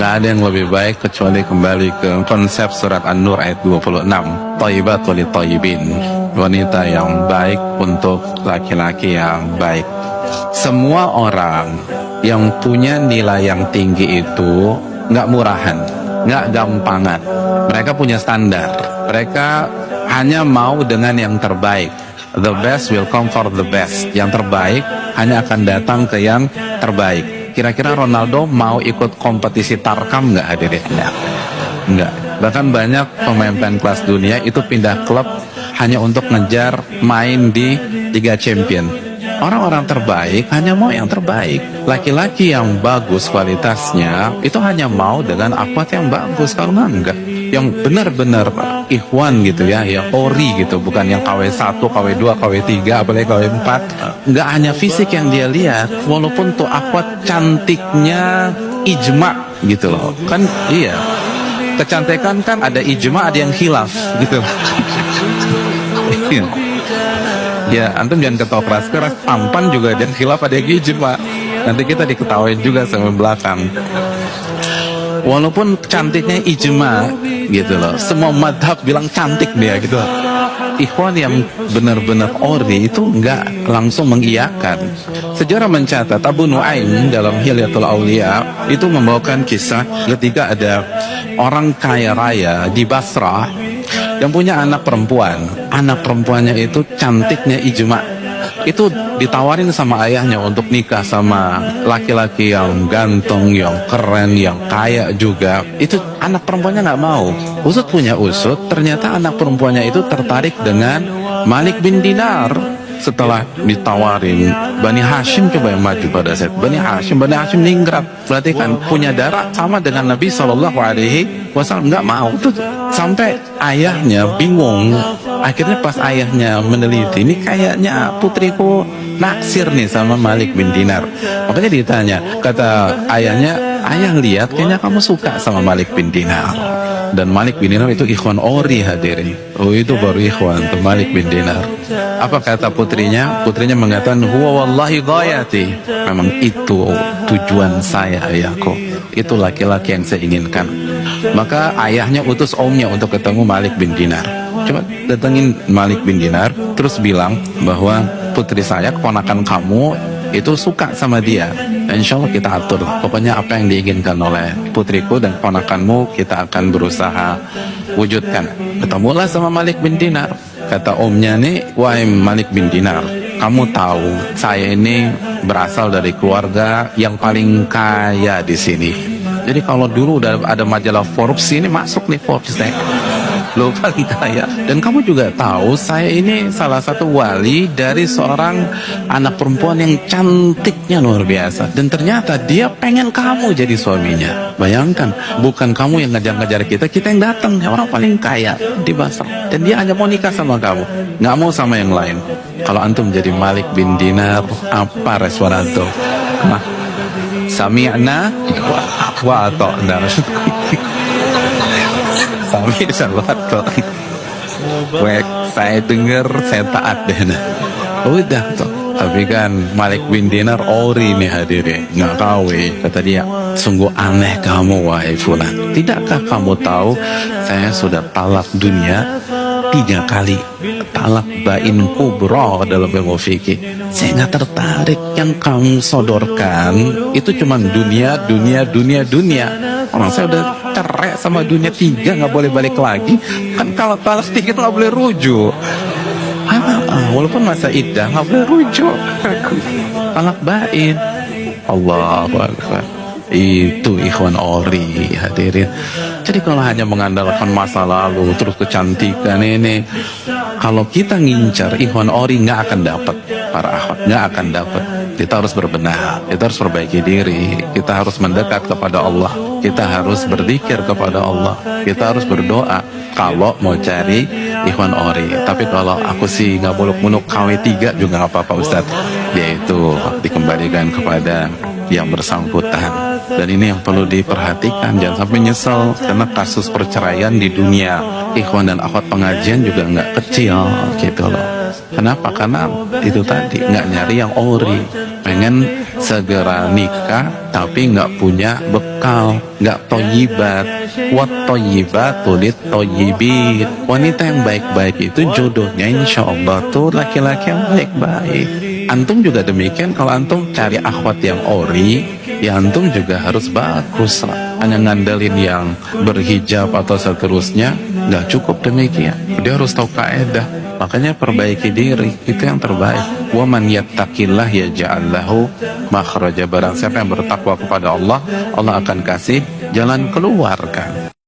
Nggak ada yang lebih baik kecuali kembali ke konsep surat An-Nur ayat 26. Thayyibatul lithayyibin. Wanita yang baik untuk laki-laki yang baik. Semua orang yang punya nilai yang tinggi itu nggak murahan, nggak gampangan. Mereka punya standar. Mereka hanya mau dengan yang terbaik. The best will come for the best. Yang terbaik hanya akan datang ke yang terbaik. Kira-kira Ronaldo mau ikut kompetisi tarkam nggak hadirin? Nggak. Bahkan banyak pemain kelas dunia itu pindah klub hanya untuk ngejar main di Liga Champion. Orang-orang terbaik hanya mau yang terbaik. Laki-laki yang bagus kualitasnya itu hanya mau dengan akwat yang bagus. Kalau enggak, yang benar-benar ikhwan gitu ya, yang ori gitu, bukan yang KW1, KW2, KW3, apalagi KW4. Enggak hanya fisik yang dia lihat, walaupun tuh akwat cantiknya ijma gitu loh. Kan iya, kecantikan kan ada ijma, ada yang khilaf gitu. Ya, antum jangan ketawa keras-keras, tampan juga dan khilaf ada yang ijma. Nanti kita diketawain juga sama belakang. Walaupun cantiknya ijma gitu loh, semua madhab bilang cantik dia gitu. Ikhwan yang benar-benar ori itu nggak langsung mengiyakan. Sejarah mencatat Abu Nuaim dalam Hilyatul Aulia itu membawakan kisah ketika ada orang kaya raya di Basrah yang punya anak perempuan. Anak perempuannya itu cantiknya ijma. Itu ditawarin sama ayahnya untuk nikah sama laki-laki yang ganteng, yang keren, yang kaya juga. Itu anak perempuannya nggak mau. Usut punya usut, ternyata anak perempuannya itu tertarik dengan Malik bin Dinar. Setelah ditawarin, Bani Hashim coba yang maju pada saat Bani Hashim ningrat. Berarti kan punya darah sama dengan Nabi SAW, nggak mau tuh. Sampai ayahnya bingung. Akhirnya pas ayahnya meneliti, ini kayaknya putriku naksir nih sama Malik bin Dinar. Makanya ditanya, kata ayahnya, ayah lihat kayaknya kamu suka sama Malik bin Dinar. Dan Malik bin Dinar itu ikhwan ori hadirin. Oh, itu baru ikhwan tuh Malik bin Dinar. Apa kata putrinya? Putrinya mengatakan, huwa wallahi ghayati. Memang itu tujuan saya ayahku. Itu laki-laki yang saya inginkan. Maka ayahnya utus omnya untuk ketemu Malik bin Dinar. Coba datengin Malik bin Dinar, terus bilang bahwa putri saya, keponakan kamu itu suka sama dia. Insya Allah kita atur. Pokoknya apa yang diinginkan oleh putriku dan keponakanmu kita akan berusaha wujudkan. Ketemulah sama Malik bin Dinar. Kata omnya nih, wahai Malik bin Dinar, kamu tahu saya ini berasal dari keluarga yang paling kaya di sini. Jadi kalau dulu udah ada majalah Forbes, ini masuk nih Forbes deh. Lo paling kaya. Dan kamu juga tahu saya ini salah satu wali dari seorang anak perempuan yang cantiknya luar biasa. Dan ternyata dia pengen kamu jadi suaminya. Bayangkan, bukan kamu yang ngejar-ngejar kita yang datang. Orang paling kaya di Basra. Dan dia hanya mau nikah sama kamu, nggak mau sama yang lain. Kalau antum jadi Malik bin Dinar, apa respon antum? Nah, sami'na wa ata'na. Sami salawat. Saya dengar, saya taat deh. Udah tuh. Tapi kan Malik bin Dinar ori nih hadirin, nggak kawe. Kata dia, sungguh aneh kamu wahai fulan. Tidakkah kamu tahu saya sudah talak dunia 3 kali, talak bain kubra dalam ilmu fikih. Saya nggak tertarik. Yang kamu sodorkan itu cuma dunia. Orang saya udah cerai sama dunia 3, nggak boleh balik lagi. Kan kalau talak 3 nggak boleh rujuk. Walaupun masa iddah nggak boleh rujuk. Talak bain. Allahu Akbar. Itu ikhwan ori hadirin. Jadi kalau hanya mengandalkan masa lalu terus kecantikan ini, kalau kita ngincar ikhwan ori nggak akan dapat. Para akhwat nggak akan dapat. Kita harus berbenah, kita harus perbaiki diri, kita harus mendekat kepada Allah, kita harus berzikir kepada Allah, kita harus berdoa kalau mau cari ikhwan ori. Tapi kalau aku sih nggak muluk-muluk KW3 juga nggak apa-apa Ustadz. Yaitu dikembalikan kepada yang bersangkutan. Dan ini yang perlu diperhatikan, jangan sampai nyesel. Karena kasus perceraian di dunia ikhwan dan akhwat pengajian juga nggak kecil gitu loh. Kenapa? Karena itu tadi, nggak nyari yang ori, pengen segera nikah tapi nggak punya bekal, nggak toyibat. Wat toyibatu lit toyibin. Wanita yang baik-baik itu jodohnya insya Allah tuh laki-laki yang baik-baik. Antum juga demikian, kalau antum cari akhwat yang ori, ya antum juga harus bagus lah. Hanya ngandelin yang berhijab atau seterusnya nggak cukup demikian. Dia harus tahu kaidah. Makanya perbaiki diri, itu yang terbaik. Wa man yattaqillah yaj'al lahu makhraja. Barang siapa yang bertakwa kepada Allah, Allah akan kasih jalan keluar kan.